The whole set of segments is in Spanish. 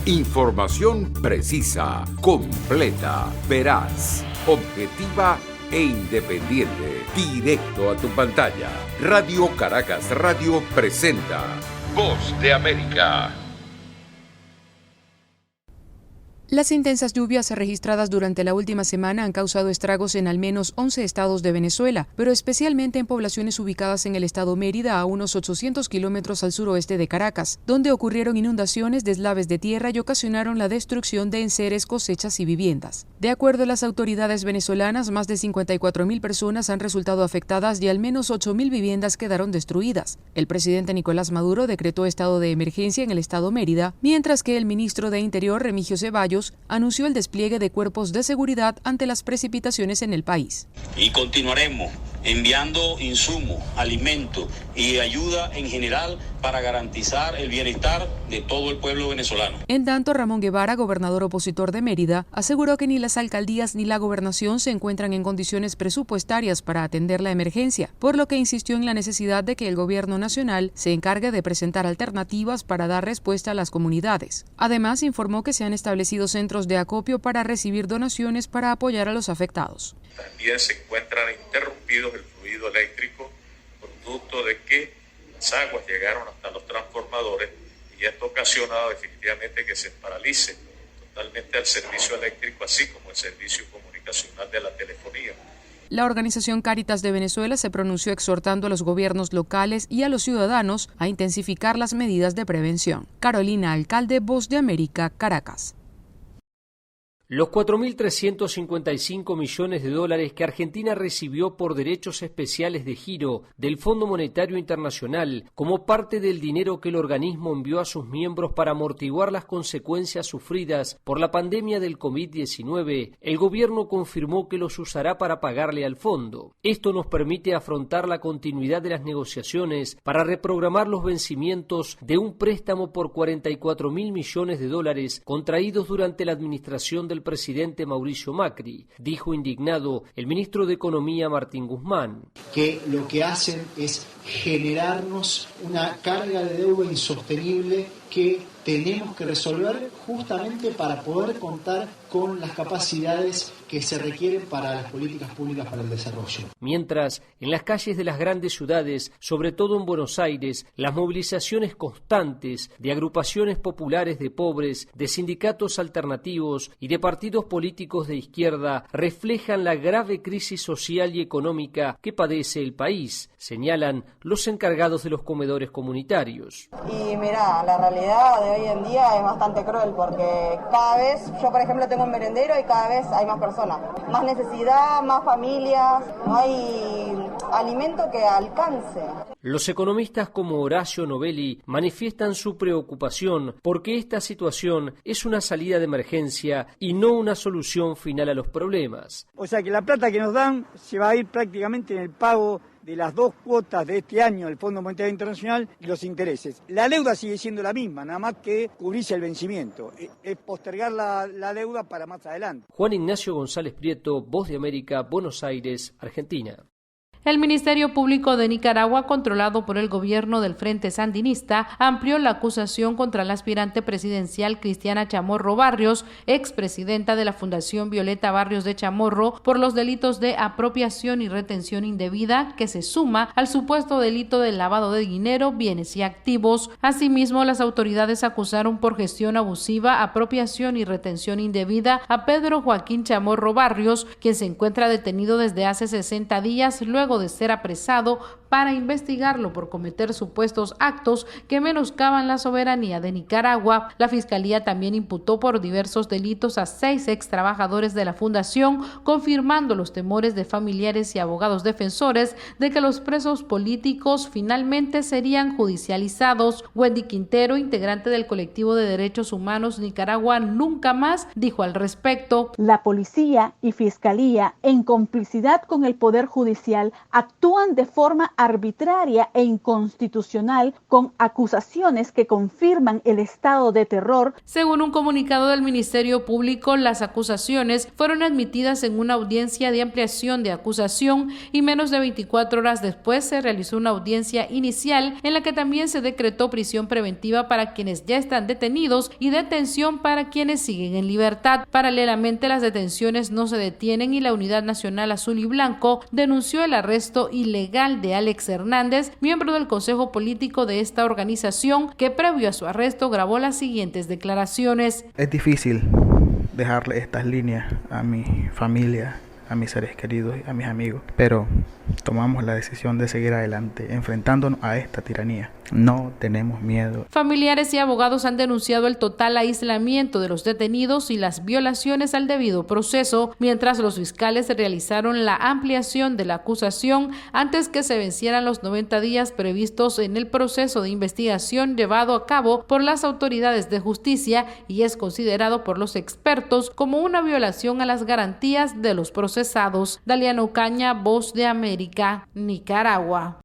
Información precisa, completa, veraz, objetiva e independiente. Directo a tu pantalla. Radio Caracas Radio presenta Voz de América. Las intensas lluvias registradas durante la última semana han causado estragos en al menos 11 estados de Venezuela, pero especialmente en poblaciones ubicadas en el estado Mérida, a unos 800 kilómetros al suroeste de Caracas, donde ocurrieron inundaciones, deslaves de tierra y ocasionaron la destrucción de enseres, cosechas y viviendas. De acuerdo a las autoridades venezolanas, más de 54.000 personas han resultado afectadas y al menos 8.000 viviendas quedaron destruidas. El presidente Nicolás Maduro decretó estado de emergencia en el estado Mérida, mientras que el ministro de Interior, Remigio Ceballos, anunció el despliegue de cuerpos de seguridad ante las precipitaciones en el país. Y continuaremos enviando insumos, alimentos y ayuda en general para garantizar el bienestar de todo el pueblo venezolano. En tanto, Ramón Guevara, gobernador opositor de Mérida, aseguró que ni las alcaldías ni la gobernación se encuentran en condiciones presupuestarias para atender la emergencia, por lo que insistió en la necesidad de que el gobierno nacional se encargue de presentar alternativas para dar respuesta a las comunidades. Además, informó que se han establecido centros de acopio para recibir donaciones para apoyar a los afectados. También se encuentran interrumpidos el fluido eléctrico, producto de que las aguas llegaron hasta los transformadores y esto ha ocasionado definitivamente que se paralice totalmente el servicio eléctrico, así como el servicio comunicacional de la telefonía. La organización Cáritas de Venezuela se pronunció exhortando a los gobiernos locales y a los ciudadanos a intensificar las medidas de prevención. Carolina Alcalde, Voz de América, Caracas. Los 4.355 millones de dólares que Argentina recibió por derechos especiales de giro del Fondo Monetario Internacional como parte del dinero que el organismo envió a sus miembros para amortiguar las consecuencias sufridas por la pandemia del COVID-19, el gobierno confirmó que los usará para pagarle al fondo. Esto nos permite afrontar la continuidad de las negociaciones para reprogramar los vencimientos de un préstamo por 44.000 millones de dólares contraídos durante la administración del presidente Mauricio Macri, dijo indignado el ministro de Economía Martín Guzmán. Que lo que hacen es generarnos una carga de deuda insostenible que tenemos que resolver justamente para poder contar con las capacidades que se requieren para las políticas públicas para el desarrollo. Mientras, en las calles de las grandes ciudades, sobre todo en Buenos Aires, las movilizaciones constantes de agrupaciones populares de pobres, de sindicatos alternativos y de partidos políticos de izquierda reflejan la grave crisis social y económica que padece el país, señalan los encargados de los comedores comunitarios. Y mira, la realidad de hoy en día es bastante cruel porque cada vez, yo por ejemplo tengo un merendero y cada vez hay más personas, más necesidad, más familias, no hay alimento que alcance. Los economistas como Horacio Novelli manifiestan su preocupación porque esta situación es una salida de emergencia y no una solución final a los problemas. O sea que la plata que nos dan se va a ir prácticamente en el pago de las 2 cuotas de este año del Fondo Monetario Internacional y los intereses. La deuda sigue siendo la misma, nada más que cubrirse el vencimiento, es postergar la deuda para más adelante. Juan Ignacio González Prieto, Voz de América, Buenos Aires, Argentina. El Ministerio Público de Nicaragua, controlado por el gobierno del Frente Sandinista, amplió la acusación contra la aspirante presidencial Cristiana Chamorro Barrios, expresidenta de la Fundación Violeta Barrios de Chamorro, por los delitos de apropiación y retención indebida, que se suma al supuesto delito de lavado de dinero, bienes y activos. Asimismo, las autoridades acusaron por gestión abusiva, apropiación y retención indebida a Pedro Joaquín Chamorro Barrios, quien se encuentra detenido desde hace 60 días, luego de ser apresado para investigarlo por cometer supuestos actos que menoscaban la soberanía de Nicaragua. La Fiscalía también imputó por diversos delitos a 6 ex trabajadores de la fundación, confirmando los temores de familiares y abogados defensores de que los presos políticos finalmente serían judicializados. Wendy Quintero, integrante del colectivo de derechos humanos Nicaragua Nunca Más, dijo al respecto: la policía y fiscalía, en complicidad con el Poder Judicial, actúan de forma arbitraria e inconstitucional con acusaciones que confirman el estado de terror. Según un comunicado del Ministerio Público, las acusaciones fueron admitidas en una audiencia de ampliación de acusación y menos de 24 horas después se realizó una audiencia inicial en la que también se decretó prisión preventiva para quienes ya están detenidos y detención para quienes siguen en libertad. Paralelamente, las detenciones no se detienen y la Unidad Nacional Azul y Blanco denunció el arresto ilegal de Alex Hernández, miembro del Consejo Político de esta organización, que previo a su arresto grabó las siguientes declaraciones. Es difícil dejarle estas líneas a mi familia, a mis seres queridos y a mis amigos, pero tomamos la decisión de seguir adelante, enfrentándonos a esta tiranía. No tenemos miedo. Familiares y abogados han denunciado el total aislamiento de los detenidos y las violaciones al debido proceso, mientras los fiscales realizaron la ampliación de la acusación antes que se vencieran los 90 días previstos en el proceso de investigación llevado a cabo por las autoridades de justicia y es considerado por los expertos como una violación a las garantías de los procesados. Daliana Ocaña, Voz de América, Nicaragua.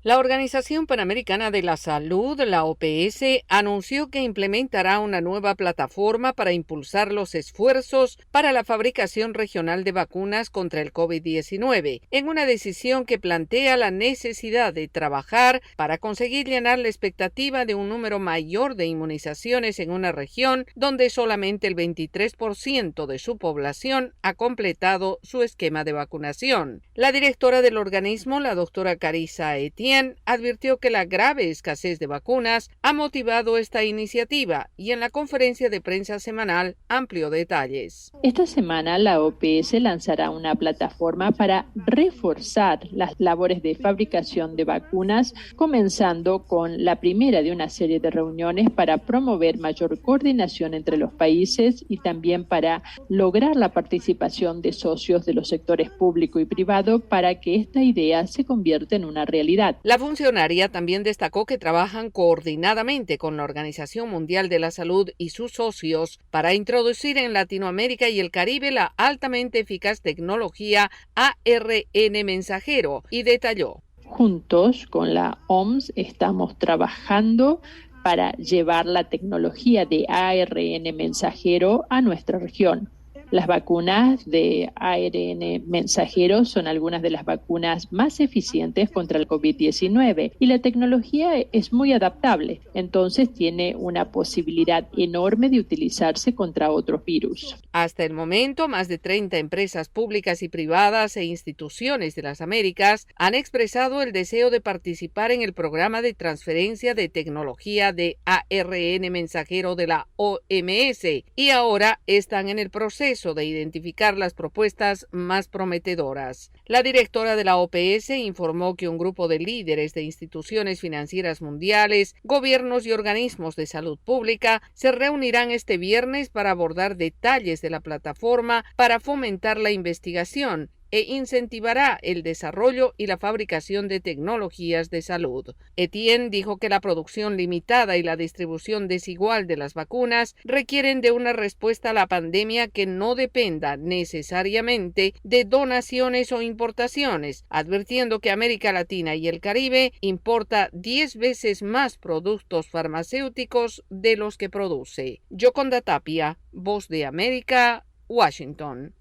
La Organización Panamericana de la Salud, la OPS, anunció que implementará una nueva plataforma para impulsar los esfuerzos para la fabricación regional de vacunas contra el COVID-19, en una decisión que plantea la necesidad de trabajar para conseguir llenar la expectativa de un número mayor de inmunizaciones en una región donde solamente el 23% de su población ha completado su esquema de vacunación. La directora del organismo, la doctora Carissa Etienne, advirtió que la grave escasez de vacunas ha motivado esta iniciativa y en la conferencia de prensa semanal amplió detalles. Esta semana la OPS lanzará una plataforma para reforzar las labores de fabricación de vacunas, comenzando con la primera de una serie de reuniones para promover mayor coordinación entre los países y también para lograr la participación de socios de los sectores público y privado para que esta idea se convierta en una realidad. La funcionaria también destacó que trabajan coordinadamente con la Organización Mundial de la Salud y sus socios para introducir en Latinoamérica y el Caribe la altamente eficaz tecnología ARN mensajero y detalló. Juntos con la OMS estamos trabajando para llevar la tecnología de ARN mensajero a nuestra región. Las vacunas de ARN mensajero son algunas de las vacunas más eficientes contra el COVID-19 y la tecnología es muy adaptable, entonces tiene una posibilidad enorme de utilizarse contra otros virus. Hasta el momento, más de 30 empresas públicas y privadas e instituciones de las Américas han expresado el deseo de participar en el programa de transferencia de tecnología de ARN mensajero de la OMS y ahora están en el proceso de identificar las propuestas más prometedoras. La directora de la OPS informó que un grupo de líderes de instituciones financieras mundiales, gobiernos y organismos de salud pública se reunirán este viernes para abordar detalles de la plataforma para fomentar la investigación e incentivará el desarrollo y la fabricación de tecnologías de salud. Etienne dijo que la producción limitada y la distribución desigual de las vacunas requieren de una respuesta a la pandemia que no dependa necesariamente de donaciones o importaciones, advirtiendo que América Latina y el Caribe importa 10 veces más productos farmacéuticos de los que produce. Yoconda Tapia, Voz de América, Washington.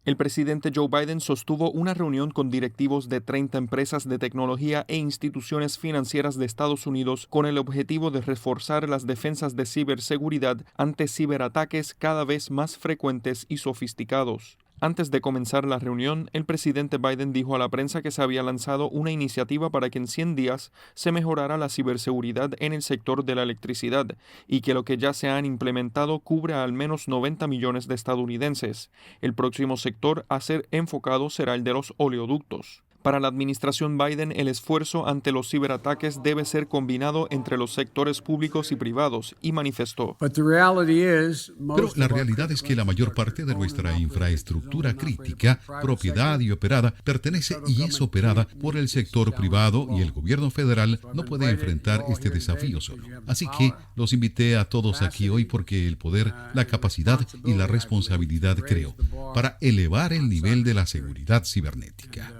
El presidente Joe Biden sostuvo una reunión con directivos de 30 empresas de tecnología e instituciones financieras de Estados Unidos con el objetivo de reforzar las defensas de ciberseguridad ante ciberataques cada vez más frecuentes y sofisticados. Antes de comenzar la reunión, el presidente Biden dijo a la prensa que se había lanzado una iniciativa para que en 100 días se mejorara la ciberseguridad en el sector de la electricidad y que lo que ya se han implementado cubre a al menos 90 millones de estadounidenses. El próximo sector a ser enfocado será el de los oleoductos. Para la administración Biden, el esfuerzo ante los ciberataques debe ser combinado entre los sectores públicos y privados, y manifestó. Pero la realidad es que la mayor parte de nuestra infraestructura crítica, propiedad y operada, pertenece y es operada por el sector privado y el gobierno federal no puede enfrentar este desafío solo. Así que los invité a todos aquí hoy porque el poder, la capacidad y la responsabilidad creo para elevar el nivel de la seguridad cibernética.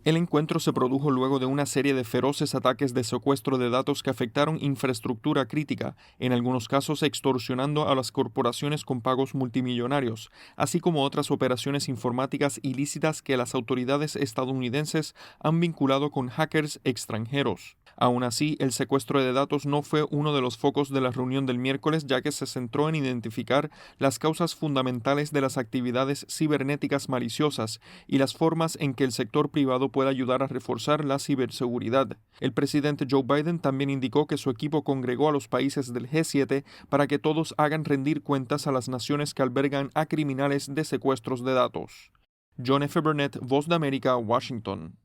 El encuentro se produjo luego de una serie de feroces ataques de secuestro de datos que afectaron infraestructura crítica, en algunos casos extorsionando a las corporaciones con pagos multimillonarios, así como otras operaciones informáticas ilícitas que las autoridades estadounidenses han vinculado con hackers extranjeros. Aún así, el secuestro de datos no fue uno de los focos de la reunión del miércoles, ya que se centró en identificar las causas fundamentales de las actividades cibernéticas maliciosas y las formas en que el sector privado puede ayudar a reforzar la ciberseguridad. El presidente Joe Biden también indicó que su equipo congregó a los países del G7 para que todos hagan rendir cuentas a las naciones que albergan a criminales de secuestros de datos. John F. Burnett, Voz de América, Washington.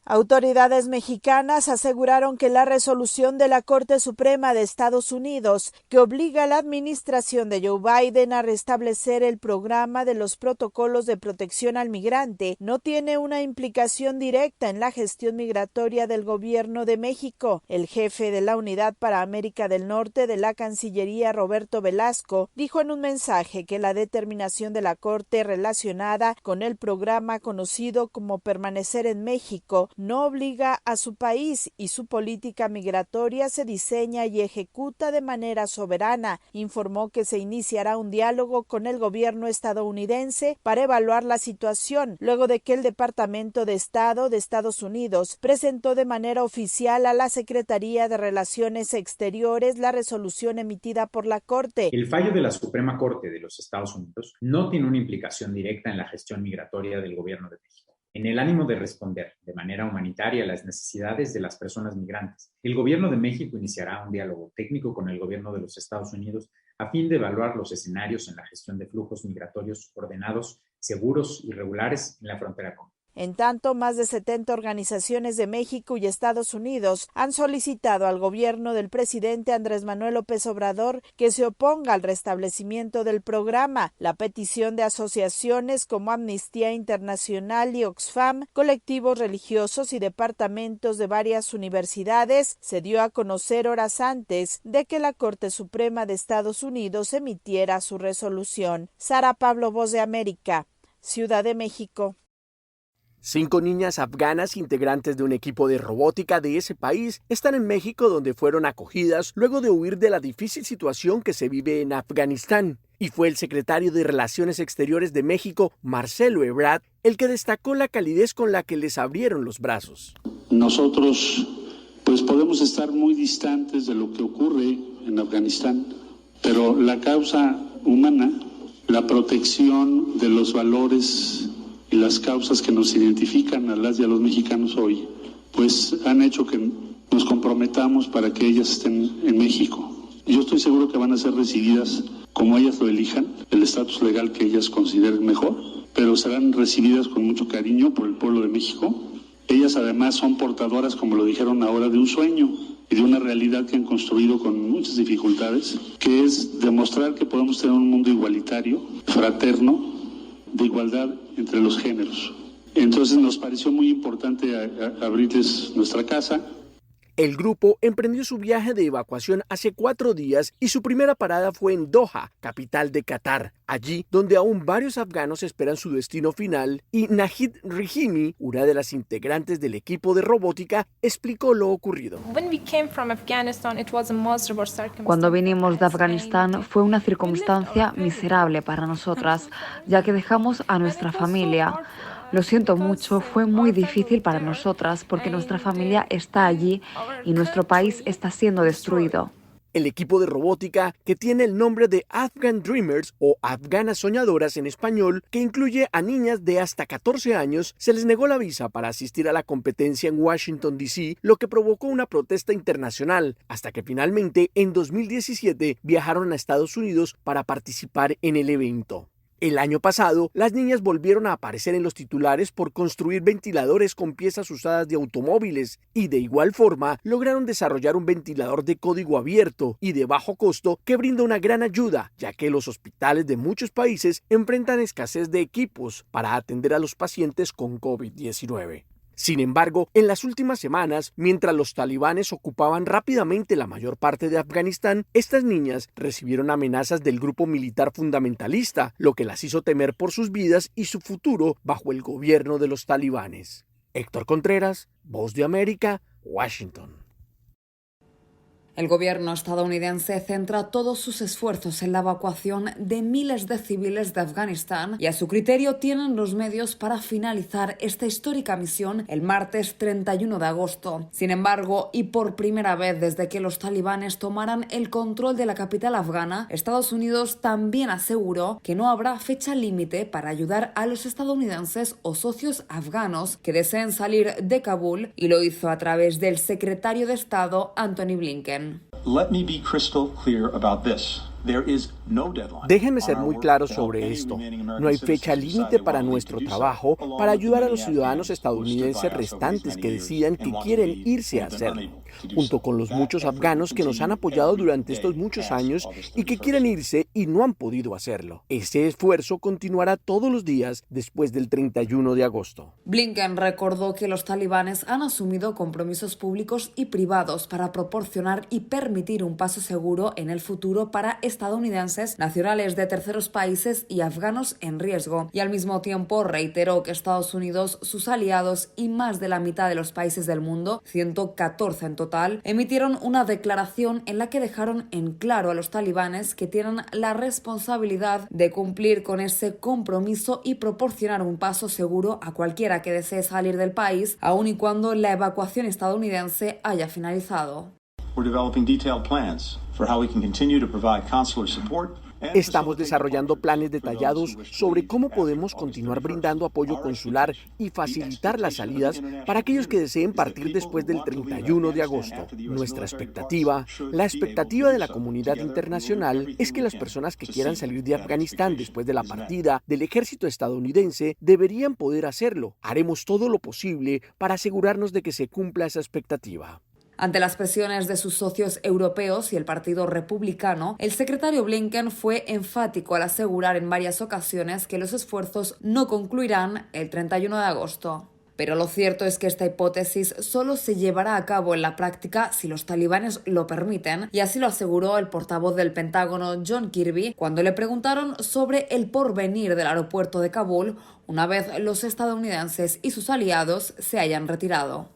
Autoridades mexicanas aseguraron que la resolución de la Corte Suprema de Estados Unidos, que obliga a la administración de Joe Biden a restablecer el programa de los protocolos de protección al migrante, no tiene una implicación directa en la gestión migratoria del gobierno de México. El jefe de la Unidad para América del Norte de la Cancillería, Roberto Velasco, dijo en un mensaje que la determinación de la Corte relacionada con el programa conocido como Permanecer en México no obliga a su país y su política migratoria se diseña y ejecuta de manera soberana. Informó que se iniciará un diálogo con el gobierno estadounidense para evaluar la situación, luego de que el Departamento de Estado de Estados Unidos presentó de manera oficial a la Secretaría de Relaciones Exteriores la resolución emitida por la Corte. El fallo de la Suprema Corte de los Estados Unidos no tiene una implicación directa en la gestión migratoria del gobierno de México. En el ánimo de responder de manera humanitaria a las necesidades de las personas migrantes, el Gobierno de México iniciará un diálogo técnico con el Gobierno de los Estados Unidos a fin de evaluar los escenarios en la gestión de flujos migratorios ordenados, seguros y regulares en la frontera con. En tanto, más de 70 organizaciones de México y Estados Unidos han solicitado al gobierno del presidente Andrés Manuel López Obrador que se oponga al restablecimiento del programa. La petición de asociaciones como Amnistía Internacional y Oxfam, colectivos religiosos y departamentos de varias universidades se dio a conocer horas antes de que la Corte Suprema de Estados Unidos emitiera su resolución. Sara Pablo, Voz de América, Ciudad de México. 5 niñas afganas integrantes de un equipo de robótica de ese país están en México, donde fueron acogidas luego de huir de la difícil situación que se vive en Afganistán. Y fue el secretario de Relaciones Exteriores de México, Marcelo Ebrard, el que destacó la calidez con la que les abrieron los brazos. Nosotros pues podemos estar muy distantes de lo que ocurre en Afganistán, pero la causa humana, la protección de los valores y las causas que nos identifican a las y a los mexicanos hoy, pues han hecho que nos comprometamos para que ellas estén en México. Yo estoy seguro que van a ser recibidas como ellas lo elijan, el estatus legal que ellas consideren mejor, pero serán recibidas con mucho cariño por el pueblo de México. Ellas además son portadoras, como lo dijeron ahora, de un sueño y de una realidad que han construido con muchas dificultades, que es demostrar que podemos tener un mundo igualitario, fraterno, de igualdad entre los géneros. Entonces nos pareció muy importante abrirles nuestra casa. El grupo emprendió su viaje de evacuación hace 4 días y su primera parada fue en Doha, capital de Qatar, allí donde aún varios afganos esperan su destino final, y Nahid Rahimi, una de las integrantes del equipo de robótica, explicó lo ocurrido. Cuando vinimos de Afganistán fue una circunstancia miserable para nosotras, ya que dejamos a nuestra familia. Lo siento mucho, fue muy difícil para nosotras porque nuestra familia está allí y nuestro país está siendo destruido. El equipo de robótica, que tiene el nombre de Afghan Dreamers o Afganas Soñadoras en español, que incluye a niñas de hasta 14 años, se les negó la visa para asistir a la competencia en Washington, D.C., lo que provocó una protesta internacional, hasta que finalmente en 2017 viajaron a Estados Unidos para participar en el evento. El año pasado, las niñas volvieron a aparecer en los titulares por construir ventiladores con piezas usadas de automóviles y de igual forma lograron desarrollar un ventilador de código abierto y de bajo costo que brinda una gran ayuda, ya que los hospitales de muchos países enfrentan escasez de equipos para atender a los pacientes con COVID-19. Sin embargo, en las últimas semanas, mientras los talibanes ocupaban rápidamente la mayor parte de Afganistán, estas niñas recibieron amenazas del grupo militar fundamentalista, lo que las hizo temer por sus vidas y su futuro bajo el gobierno de los talibanes. Héctor Contreras, Voz de América, Washington. El gobierno estadounidense centra todos sus esfuerzos en la evacuación de miles de civiles de Afganistán y a su criterio tienen los medios para finalizar esta histórica misión el martes 31 de agosto. Sin embargo, y por primera vez desde que los talibanes tomaran el control de la capital afgana, Estados Unidos también aseguró que no habrá fecha límite para ayudar a los estadounidenses o socios afganos que deseen salir de Kabul, y lo hizo a través del secretario de Estado Antony Blinken. Let me be crystal clear about this. Déjenme ser muy claro sobre esto. No hay fecha límite para nuestro trabajo para ayudar a los ciudadanos estadounidenses restantes que decidan que quieren irse a hacerlo, junto con los muchos afganos que nos han apoyado durante estos muchos años y que quieren irse y no han podido hacerlo. Ese esfuerzo continuará todos los días después del 31 de agosto. Blinken recordó que los talibanes han asumido compromisos públicos y privados para proporcionar y permitir un paso seguro en el futuro para estadounidenses, nacionales de terceros países y afganos en riesgo, y al mismo tiempo reiteró que Estados Unidos, sus aliados y más de la mitad de los países del mundo, 114 en total, emitieron una declaración en la que dejaron en claro a los talibanes que tienen la responsabilidad de cumplir con ese compromiso y proporcionar un paso seguro a cualquiera que desee salir del país, aun y cuando la evacuación estadounidense haya finalizado. Estamos desarrollando planes detallados sobre cómo podemos continuar brindando apoyo consular y facilitar las salidas para aquellos que deseen partir después del 31 de agosto. Nuestra expectativa, la expectativa de la comunidad internacional, es que las personas que quieran salir de Afganistán después de la partida del ejército estadounidense deberían poder hacerlo. Haremos todo lo posible para asegurarnos de que se cumpla esa expectativa. Ante las presiones de sus socios europeos y el Partido Republicano, el secretario Blinken fue enfático al asegurar en varias ocasiones que los esfuerzos no concluirán el 31 de agosto. Pero lo cierto es que esta hipótesis solo se llevará a cabo en la práctica si los talibanes lo permiten, y así lo aseguró el portavoz del Pentágono, John Kirby, cuando le preguntaron sobre el porvenir del aeropuerto de Kabul una vez los estadounidenses y sus aliados se hayan retirado.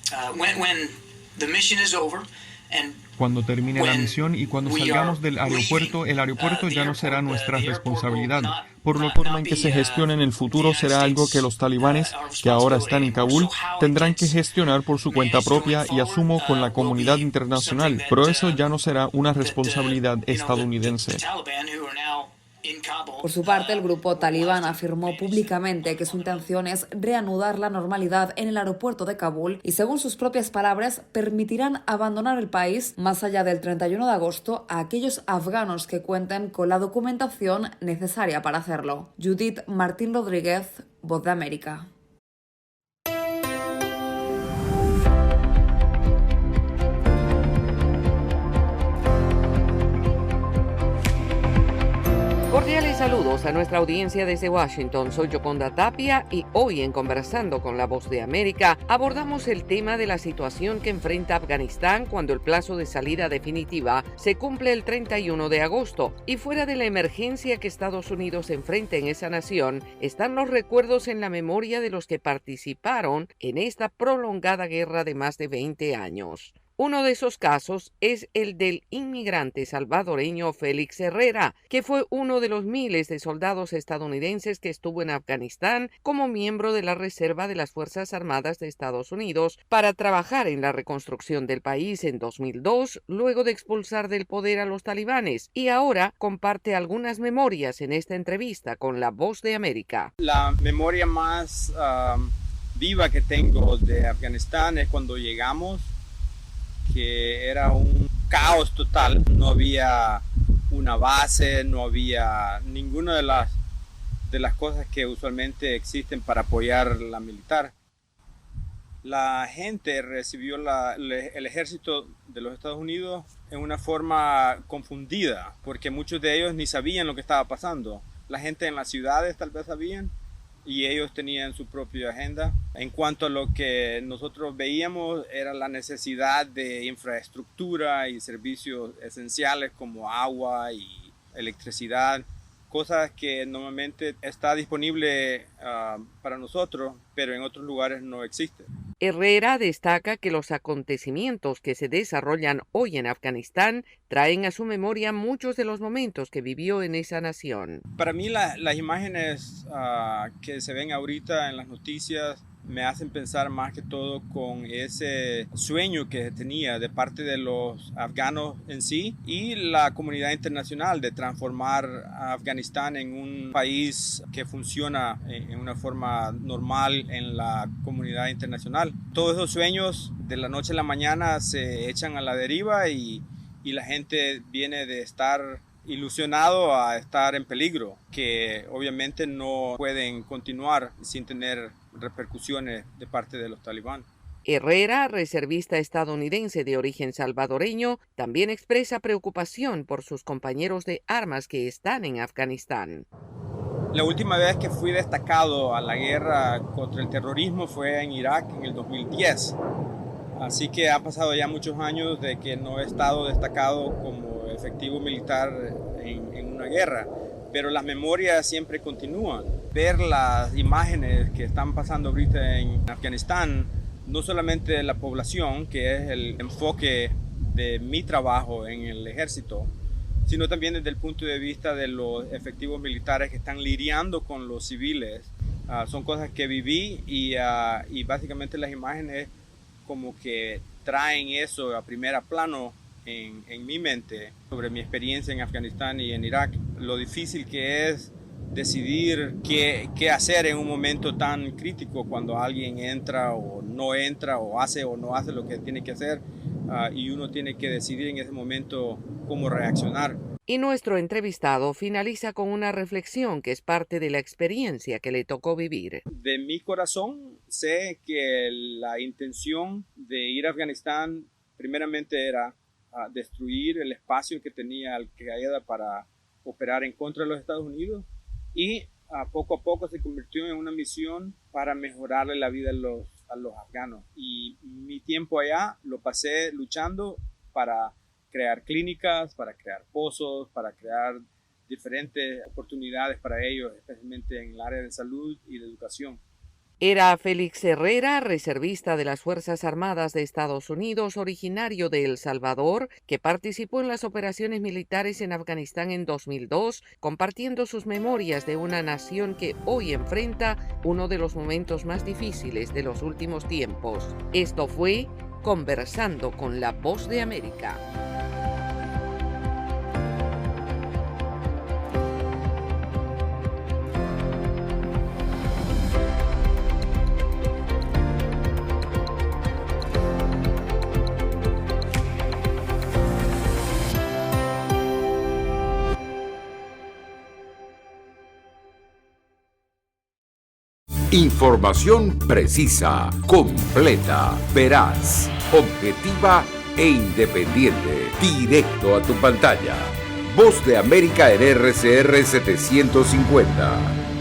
Cuando termine la misión y cuando salgamos del aeropuerto, el aeropuerto ya no será nuestra responsabilidad. Por la forma en que se gestione en el futuro será algo que los talibanes, que ahora están en Kabul, tendrán que gestionar por su cuenta propia y asumo con la comunidad internacional, pero eso ya no será una responsabilidad estadounidense. Por su parte, el grupo talibán afirmó públicamente que su intención es reanudar la normalidad en el aeropuerto de Kabul y, según sus propias palabras, permitirán abandonar el país más allá del 31 de agosto a aquellos afganos que cuenten con la documentación necesaria para hacerlo. Judith Martín Rodríguez, Voz de América. Cordiales saludos a nuestra audiencia desde Washington. Soy Yoconda Tapia y hoy en Conversando con la Voz de América abordamos el tema de la situación que enfrenta Afganistán cuando el plazo de salida definitiva se cumple el 31 de agosto. Y fuera de la emergencia que Estados Unidos enfrenta en esa nación, están los recuerdos en la memoria de los que participaron en esta prolongada guerra de más de 20 años. Uno de esos casos es el del inmigrante salvadoreño Félix Herrera, que fue uno de los miles de soldados estadounidenses que estuvo en Afganistán como miembro de la Reserva de las Fuerzas Armadas de Estados Unidos para trabajar en la reconstrucción del país en 2002, luego de expulsar del poder a los talibanes, y ahora comparte algunas memorias en esta entrevista con La Voz de América. La memoria más viva que tengo de Afganistán es cuando llegamos, que era un caos total, no había una base, no había ninguna de las cosas que usualmente existen para apoyar la militar. La gente recibió el ejército de los Estados Unidos en una forma confundida, porque muchos de ellos ni sabían lo que estaba pasando. La gente en las ciudades tal vez sabían, y ellos tenían su propia agenda. En cuanto a lo que nosotros veíamos era la necesidad de infraestructura y servicios esenciales como agua y electricidad, cosas que normalmente está disponible para nosotros, pero en otros lugares no existe. Herrera destaca que los acontecimientos que se desarrollan hoy en Afganistán traen a su memoria muchos de los momentos que vivió en esa nación. Para mí las imágenes que se ven ahorita en las noticias me hacen pensar más que todo con ese sueño que tenía de parte de los afganos en sí y la comunidad internacional de transformar a Afganistán en un país que funciona en una forma normal en la comunidad internacional. Todos esos sueños de la noche a la mañana se echan a la deriva y la gente viene de estar ilusionado a estar en peligro, que obviamente no pueden continuar sin tener repercusiones de parte de los talibán. Herrera, reservista estadounidense de origen salvadoreño, también expresa preocupación por sus compañeros de armas que están en Afganistán. La última vez que fui destacado a la guerra contra el terrorismo fue en Irak en el 2010. Así que han pasado ya muchos años de que no he estado destacado como efectivo militar en una guerra. Pero las memorias siempre continúan. Ver las imágenes que están pasando ahorita en Afganistán, no solamente de la población, que es el enfoque de mi trabajo en el ejército, sino también desde el punto de vista de los efectivos militares que están lidiando con los civiles. Son cosas que viví y básicamente las imágenes como que traen eso a primera plano en mi mente sobre mi experiencia en Afganistán y en Irak, lo difícil que es decidir qué hacer en un momento tan crítico cuando alguien entra o no hace o no hace lo que tiene que hacer y uno tiene que decidir en ese momento cómo reaccionar. Y nuestro entrevistado finaliza con una reflexión que es parte de la experiencia que le tocó vivir. De mi corazón sé que la intención de ir a Afganistán primeramente era destruir el espacio que tenía Al-Qaeda para operar en contra de los Estados Unidos y poco a poco se convirtió en una misión para mejorarle la vida a los afganos. Y mi tiempo allá lo pasé luchando para crear clínicas, para crear pozos, para crear diferentes oportunidades para ellos, especialmente en el área de salud y de educación. Era Félix Herrera, reservista de las Fuerzas Armadas de Estados Unidos, originario de El Salvador, que participó en las operaciones militares en Afganistán en 2002, compartiendo sus memorias de una nación que hoy enfrenta uno de los momentos más difíciles de los últimos tiempos. Esto fue Conversando con la Voz de América. Información precisa, completa, veraz, objetiva e independiente. Directo a tu pantalla. Voz de América en RCR 750.